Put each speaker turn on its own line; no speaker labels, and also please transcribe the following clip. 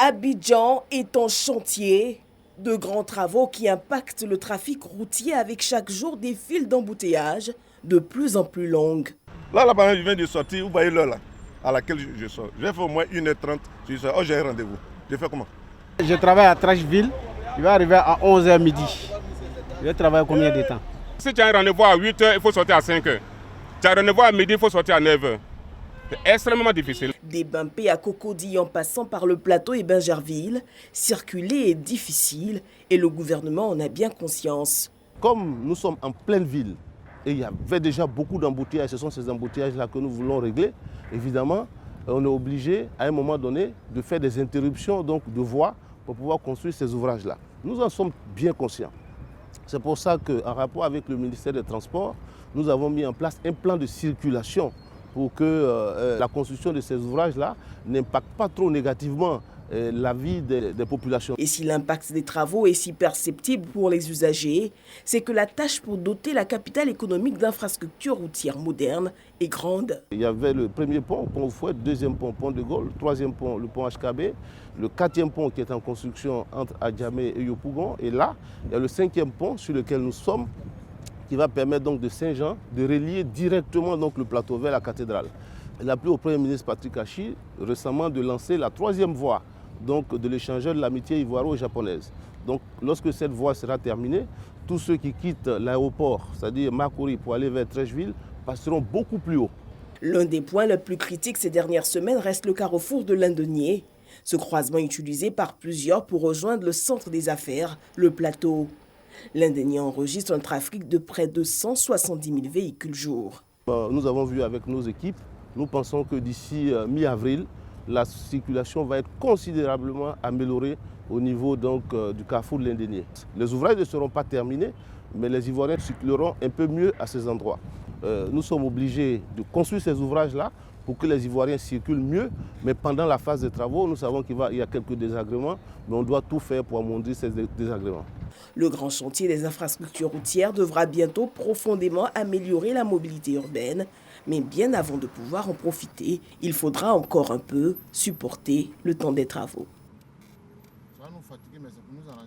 Abidjan est en chantier. De grands travaux qui impactent le trafic routier avec chaque jour des files d'embouteillage de plus en plus longues.
Là, je viens de sortir, vous voyez l'heure là, à laquelle je sors. Je vais faire au moins 1h30, je sors. Oh, j'ai un rendez-vous. Je fais comment?
Je travaille à Trashville, je vais arriver à 11h midi. Je vais travailler combien de temps?
Si tu as un rendez-vous à 8h, il faut sortir à 5h. Tu as un rendez-vous à midi, il faut sortir à 9h. C'est extrêmement difficile.
Des Bampé à Cocody en passant par le plateau et Bingerville, circuler est difficile et le gouvernement en a bien conscience.
Comme nous sommes en pleine ville et il y avait déjà beaucoup d'embouteillages, ce sont ces embouteillages-là que nous voulons régler, évidemment, on est obligé à un moment donné de faire des interruptions donc, de voies pour pouvoir construire ces ouvrages-là. Nous en sommes bien conscients. C'est pour ça qu'en rapport avec le ministère des Transports, nous avons mis en place un plan de circulation pour que la construction de ces ouvrages-là n'impacte pas trop négativement la vie des populations.
Et si l'impact des travaux est si perceptible pour les usagers, c'est que la tâche pour doter la capitale économique d'infrastructures routières modernes est grande.
Il y avait le premier pont, pont Fouet, deuxième pont, pont de Gaulle, troisième pont, le pont HKB, le quatrième pont qui est en construction entre Adjamé et Yopougon, et là, il y a le cinquième pont sur lequel nous sommes, qui va permettre donc de Saint-Jean de relier directement donc le plateau vers la cathédrale. Il a plu au Premier ministre Patrick Achi récemment de lancer la troisième voie donc de l'échangeur de l'amitié ivoiro-japonaise. Donc lorsque cette voie sera terminée, tous ceux qui quittent l'aéroport, c'est-à-dire Makuri pour aller vers Trècheville, passeront beaucoup plus haut.
L'un des points les plus critiques ces dernières semaines reste le carrefour de Lindenier. Ce croisement est utilisé par plusieurs pour rejoindre le centre des affaires, le plateau. Lindenier enregistre un trafic de près de 170 000 véhicules jour.
Nous avons vu avec nos équipes, nous pensons que d'ici mi-avril, la circulation va être considérablement améliorée au niveau donc, du carrefour de Lindenier. Les ouvrages ne seront pas terminés, mais les Ivoiriens circuleront un peu mieux à ces endroits. Nous sommes obligés de construire ces ouvrages-là pour que les Ivoiriens circulent mieux, mais pendant la phase de travaux, nous savons qu'il y a quelques désagréments, mais on doit tout faire pour amoindrir ces désagréments.
Le grand chantier des infrastructures routières devra bientôt profondément améliorer la mobilité urbaine, mais bien avant de pouvoir en profiter, il faudra encore un peu supporter le temps des travaux.